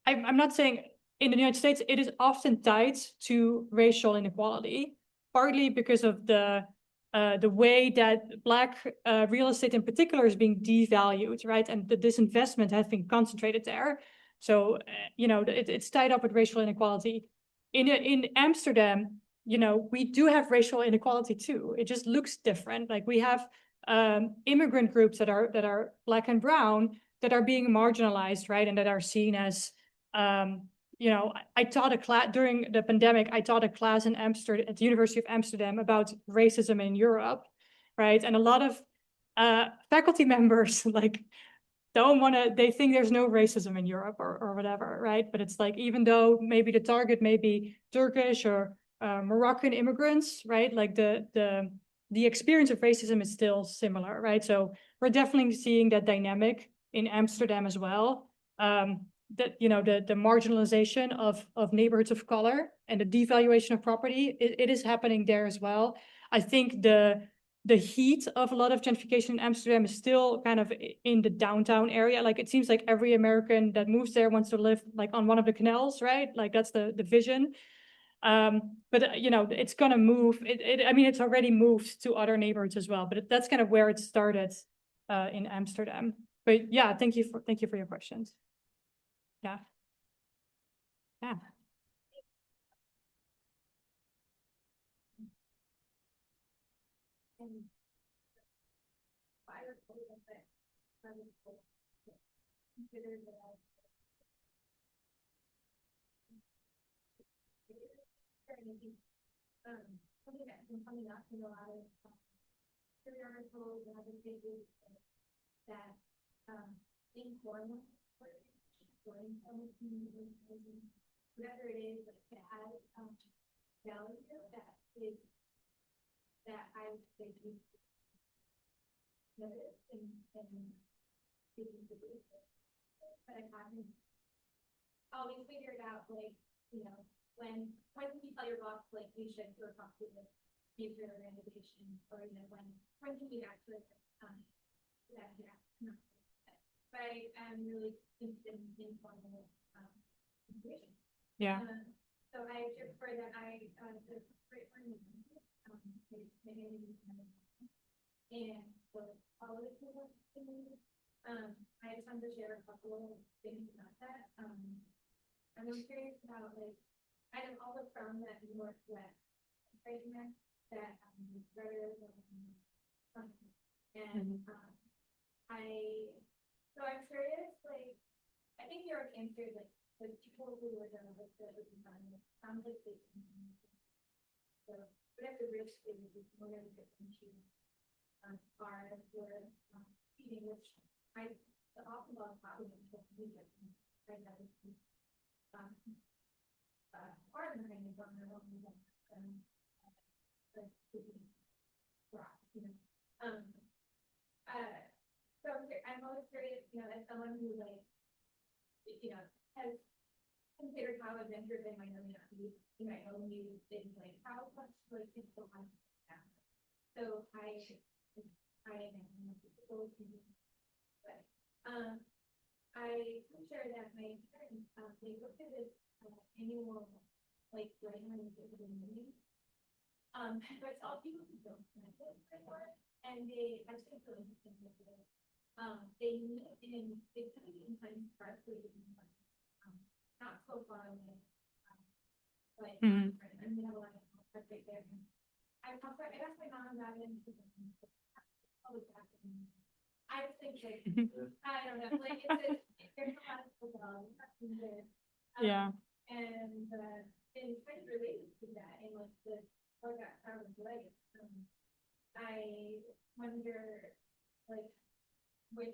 not saying in the United States, it is often tied to racial inequality, partly because of the way that Black real estate in particular is being devalued, right? And the disinvestment has been concentrated there. So, it's tied up with racial inequality. In Amsterdam, we do have racial inequality too. It just looks different. Like we have immigrant groups that are Black and brown that are being marginalized, right? And that are seen as, I taught a class during the pandemic. I taught a class in Amsterdam at the University of Amsterdam about racism in Europe, right? And a lot of faculty members like they think there's no racism in Europe or whatever, right? But it's like, even though maybe the target may be Turkish or Moroccan immigrants, right? Like the experience of racism is still similar, right? So we're definitely seeing that dynamic in Amsterdam as well. That the marginalization of neighborhoods of color and the devaluation of property, it is happening there as well. I think the heat of a lot of gentrification in Amsterdam is still kind of in the downtown area. Like it seems like every American that moves there wants to live like on one of the canals, right? Like that's the vision. But it's gonna move. It's already moved to other neighborhoods as well. But that's kind of where it started in Amsterdam. But yeah, thank you for your questions. Yeah. Yeah. And fire code effect, consider that something that's been coming up in a lot of articles and other pages that informal whatever it is that has value that I would say notice and speaking to this, but I haven't always figured out, like, when can you tell your boss, like, we should go talk to the future organization, or, when can you actually, but I am really interested in informal information. Yeah. So I just for that I the Brightmoor and for all of the I just wanted to share a couple of things about that. I'm curious about like kind of all the from that Northwest right there that and so I'm curious, like, I think you're answered, like, the people who were done with the environment, sounds like they, so whatever risk is, whatever the issue are, were feeding, which I, the awful lot of problems with the media, right, that is, part of the thing is on their own, so I'm always curious, as someone who like, has considered how adventurous they might or may not be, might know new things like how much like people have that. So I am but I can share that my parents they looked at this annual like Brightmoor meeting. But it's all people who don't connect with Brightmoor, and they I just think so interesting with it. They meet in they kind of in Times Square, not so far away. But and we have a lot of right there. I asked my mom about it, and I was thinking, I don't know, like there's a lot of people there. Yeah. And it's kind of related to that, and like the I wonder, like, with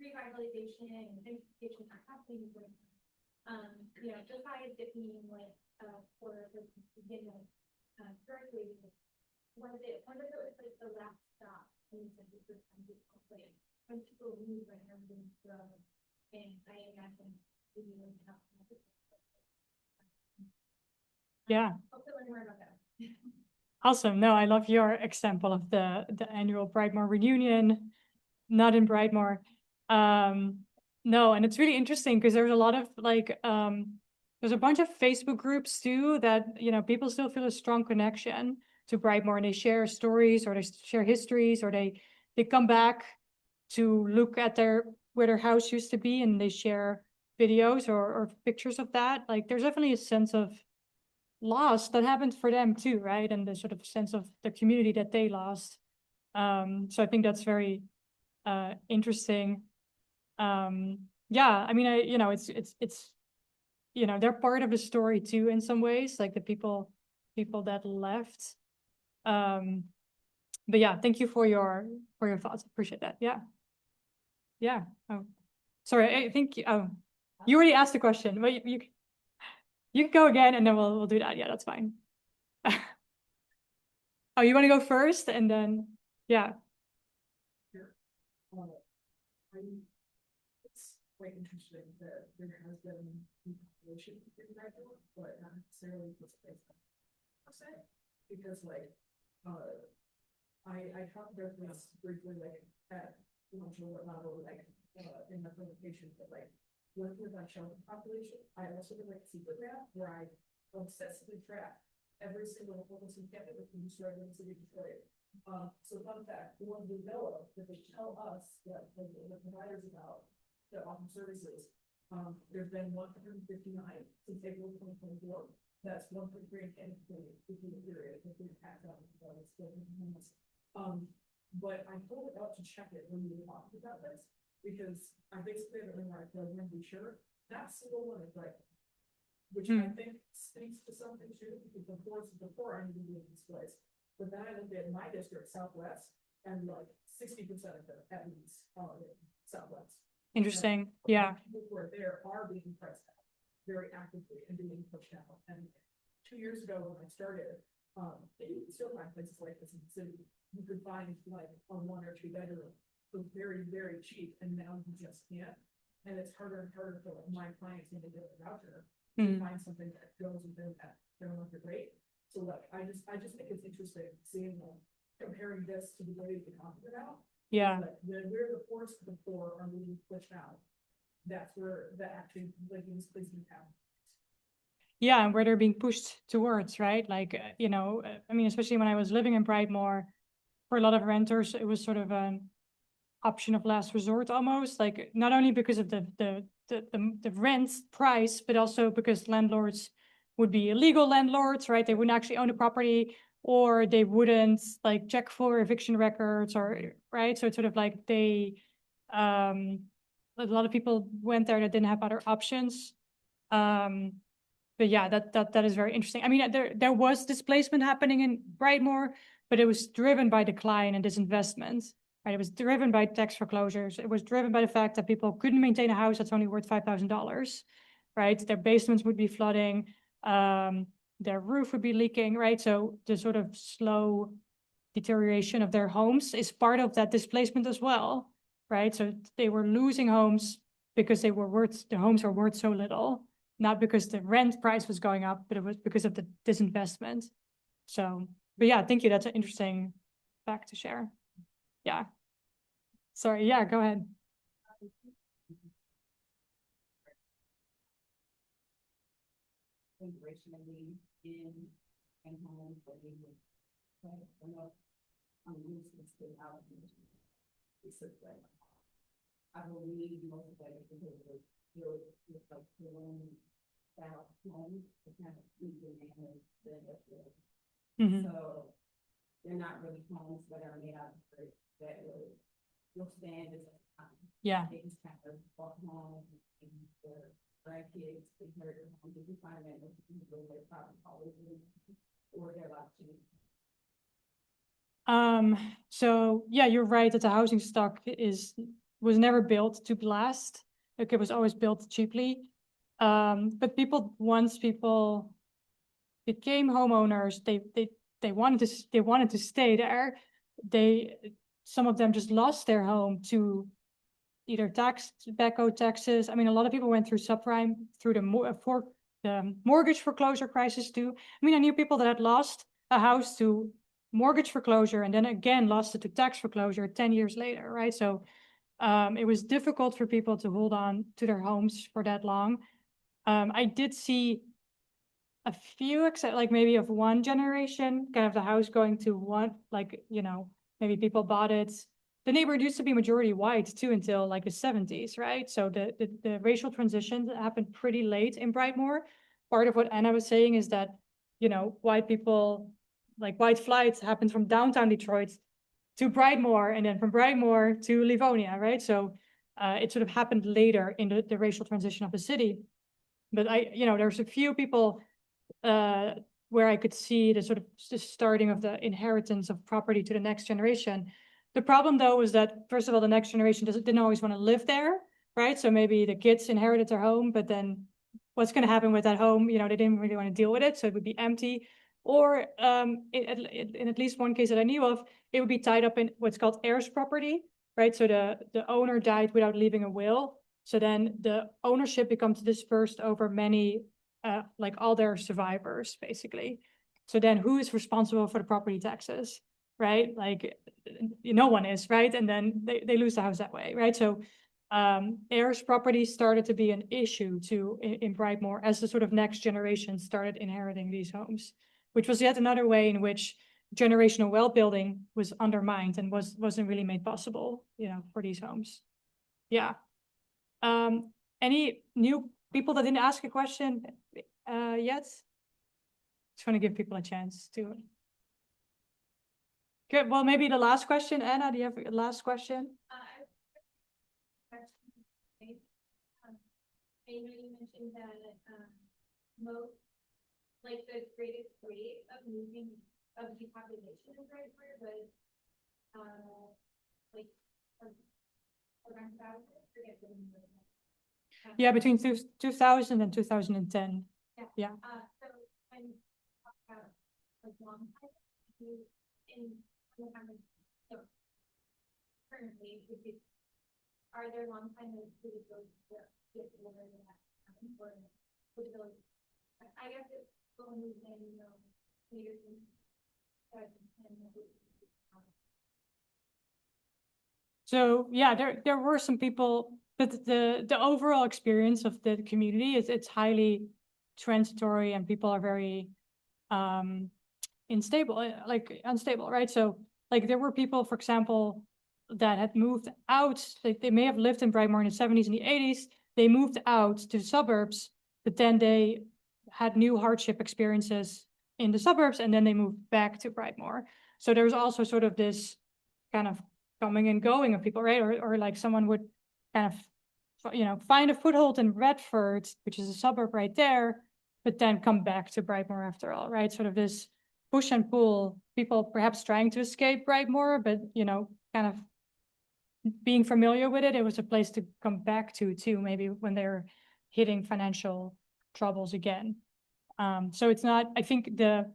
revitalization and gentrification not happening, just how is it being like for the beginning currently? When it was like the last stop in the first time people play when people leave and everything's grown, and I imagine Yeah. Hope to learn more about that. Awesome. No, I love your example of the annual Brightmoor reunion, not in Brightmoor. No, and it's really interesting because there's a lot of like there's a bunch of Facebook groups too that, you know, people still feel a strong connection to Brightmoor, and they share stories or they share histories, or they come back to look at where their house used to be, and they share videos or pictures of that. Like there's definitely a sense of loss that happened for them too, right? And the sort of sense of the community that they lost. So I think that's very interesting. Yeah, I mean, you know, it's you know, they're part of the story too in some ways, like the people that left. But yeah, thank you for your thoughts. Appreciate that. Yeah. Yeah. Oh, sorry. I think you already asked the question, but you can go again, and then we'll do that. Yeah, that's fine. Oh, you want to go first, and then yeah. It's quite interesting that there has been population in Brightmoor, but not necessarily displacement. I'll say, because like, I talked about this briefly, like at much lower level, like in the presentation, but like working with my shelter population, I also did like a secret graph where I obsessively track every single homeless encampment within the surrounding city of Detroit. So fun fact, the ones we know of that they tell us that the providers about that offer services, there's been 159 since April 2024. That's 1.3 in between the period that we've had on but I pulled it out to check it when we were talking about this, because I basically have it in my program to be sure that single one is right. Which I think speaks to something too, because before I'm even being displaced. But then I looked at my district, Southwest, and like 60% of them at least are in Southwest. Interesting. Yeah. People who are there are being pressed out very actively and being pushed out. And 2 years ago when I started, you could still find places like this in the city. You could find like a 1 or 2 bedroom for very, very cheap, and now you just can't. And it's harder and harder for like, my clients when they get a voucher to find something that goes within that fair market rate. So like I just think it's interesting seeing comparing this to the way we talked about. Yeah. Like where the poorest of the poor are being pushed out, that's where the actually like displacement happens. Yeah, and where they're being pushed towards, right? Like, you know, I mean, especially when I was living in Brightmoor, for a lot of renters, it was sort of an option of last resort almost. Like, not only because of the rent price, but also because landlords would be illegal landlords, right? They wouldn't actually own the property, or they wouldn't like check for eviction records, or right. So it's sort of like a lot of people went there that didn't have other options. But yeah, that is very interesting. I mean, there was displacement happening in Brightmoor, but it was driven by decline and disinvestment. Right? It was driven by tax foreclosures. It was driven by the fact that people couldn't maintain a house that's only worth $5,000. Right? Their basements would be flooding. Their roof would be leaking. Right? So the sort of slow deterioration of their homes is part of that displacement as well. Right? So they were losing homes because the homes were worth so little. Not because the rent price was going up, but it was because of the disinvestment. So, but yeah, thank you. That's an interesting fact to share. Yeah. Sorry. Yeah, go ahead. I believe most of that is because of like the loan style homes, the kind of easier managed than industrial. So they're not really homes that are made out of brick that will stand as a time. Yeah. They just kind of walk home and their grandkids inherit their home. If you find that they're probably always or they're allowed to. So yeah, you're right that the housing stock was never built to last. Like, it was always built cheaply. But once people became homeowners, they wanted to stay there. Some of them just lost their home to either tobacco taxes. I mean, a lot of people went through subprime through the the mortgage foreclosure crisis too. I mean, I knew people that had lost a house to mortgage foreclosure and then again lost it to tax foreclosure 10 years later, right? So it was difficult for people to hold on to their homes for that long. I did see a few, except like maybe of one generation, kind of the house going to one, like, you know, maybe people bought it. The neighborhood used to be majority white too until like the 70s, right? So the racial transition happened pretty late in Brightmoor. Part of what Anna was saying is that, you know, white people, like white flight happened from downtown Detroit to Brightmoor and then from Brightmoor to Livonia, right? So it sort of happened later in the racial transition of the city. But there's a few people where I could see the sort of starting of the inheritance of property to the next generation. The problem though was that, first of all, the next generation didn't always want to live there, right? So maybe the kids inherited their home, but then what's going to happen with that home? You know, they didn't really want to deal with it, so it would be empty. Or in at least one case that I knew of, it would be tied up in what's called heirs property, right? So the owner died without leaving a will. So then the ownership becomes dispersed over many, like all their survivors, basically. So then who is responsible for the property taxes, right? Like no one is, right? And then they lose the house that way, right? So heirs property started to be an issue too in Brightmoor as the sort of next generation started inheriting these homes, which was yet another way in which generational wealth building was undermined and wasn't really made possible, you know, for these homes. Yeah. Any new people that didn't ask a question yet? Just want to give people a chance to. Good. Well, maybe the last question, Anna. Do you have a last question? I know you mentioned that most, like the greatest rate of moving of depopulation is right where, but like around 1,000, forget the number. Yeah, between 2000 and 2010. Yeah. So when you talk about like long time, in so currently, are there long time disabilities that get over that or disability? I guess it's going in later than 2010. So yeah, there were some people, but the overall experience of the community is it's highly transitory and people are very unstable, right? So like there were people, for example, that had moved out, they may have lived in Brightmoor in the 70s and the 80s, they moved out to the suburbs, but then they had new hardship experiences in the suburbs and then they moved back to Brightmoor. So there was also sort of this kind of coming and going of people, right? Or like someone would kind of, you know, find a foothold in Redford, which is a suburb right there, but then come back to Brightmoor after all, right? Sort of this push and pull, people perhaps trying to escape Brightmoor, but, you know, kind of being familiar with it. It was a place to come back to too, maybe when they're hitting financial troubles again. So it's not, I think when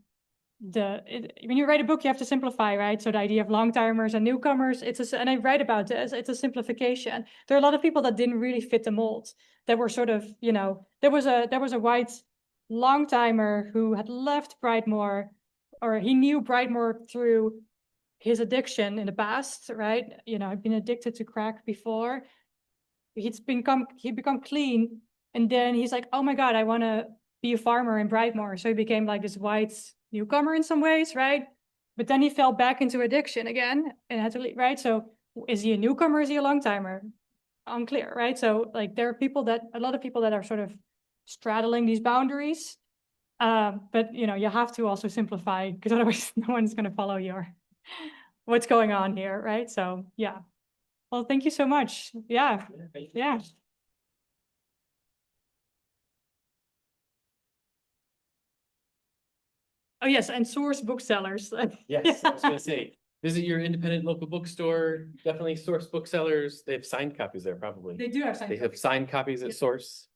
you write a book, you have to simplify, right? So the idea of long timers and newcomers, and I write about this, it's a simplification. There are a lot of people that didn't really fit the mold, that were sort of, you know, there was a white long timer who had left Brightmoor, or he knew Brightmoor through his addiction in the past, right? You know, I'd been addicted to crack before. He'd become clean, and then he's like, oh my God, I want to be a farmer in Brightmoor. So he became like this white newcomer in some ways, right? But then he fell back into addiction again and had to leave, right? So is he a newcomer? Is he a long timer? Unclear, right? So like there are a lot of people that are sort of straddling these boundaries. But you know, you have to also simplify because otherwise no one's going to follow what's going on here, right? So yeah. Well, thank you so much. Yeah. Yeah. Oh yes, and source booksellers. Yes, I was gonna say, visit your independent local bookstore, definitely Source Booksellers. They have signed copies there probably. They do have They have signed copies at Yep. Source.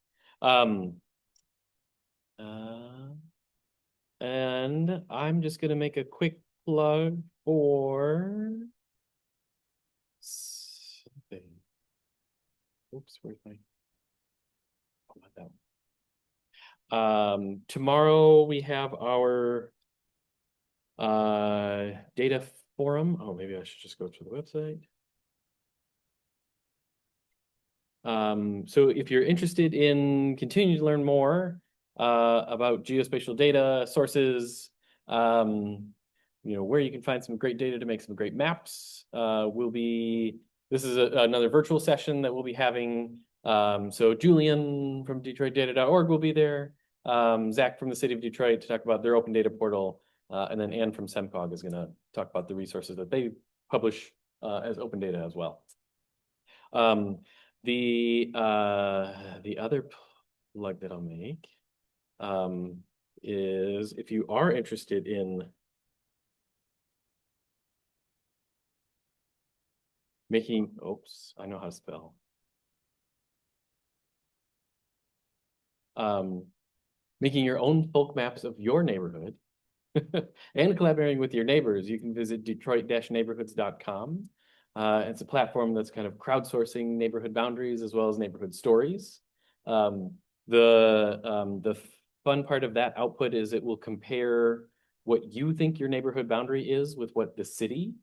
And I'm just gonna make a quick plug for something. Oops, where's my? Oh, not that one. Tomorrow we have our data forum. Oh, maybe I should just go to the website. So if you're interested in continuing to learn more about geospatial data sources, where you can find some great data to make some great maps, this is another virtual session that we'll be having. So Julian from DetroitData.org will be there. Zach from the city of Detroit to talk about their open data portal. And then Anne from SEMCOG is going to talk about the resources that they publish as open data as well. The other plug that I'll make is if you are interested in making, I know how to spell. Making your own folk maps of your neighborhood and collaborating with your neighbors, you can visit detroit-neighborhoods.com. It's a platform that's kind of crowdsourcing neighborhood boundaries as well as neighborhood stories. The fun part of that output is it will compare what you think your neighborhood boundary is with what the city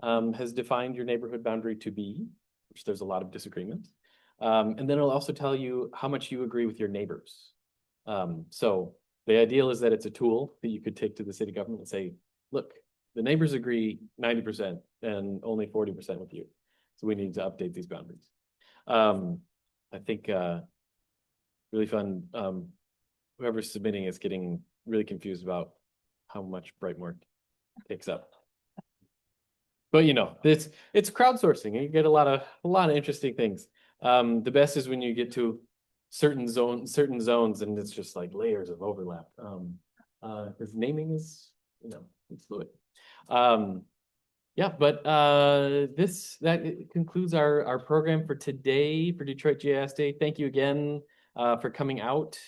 has defined your neighborhood boundary to be, which there's a lot of disagreement. And then it'll also tell you how much you agree with your neighbors. So the ideal is that it's a tool that you could take to the city government and say, look, the neighbors agree 90% and only 40% with you. So we need to update these boundaries. I think really fun. Whoever's submitting is getting really confused about how much Brightmoor takes up. But it's crowdsourcing and you get a lot of interesting things. The best is when you get to certain zones and it's just like layers of overlap. Because naming is, it's fluid. Yeah, but that concludes our program for today for Detroit GIS Day. Thank you again for coming out.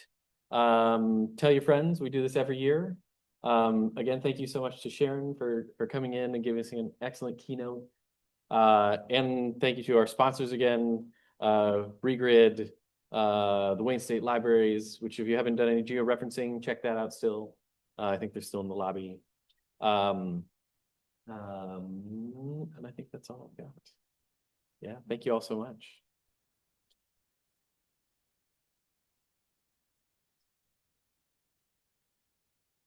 Tell your friends, we do this every year. Again, thank you so much to Sharon for coming in and giving us an excellent keynote. And thank you to our sponsors again, Regrid, the Wayne State Libraries, which if you haven't done any georeferencing, check that out still. I think they're still in the lobby. And I think that's all I've got. Yeah, thank you all so much.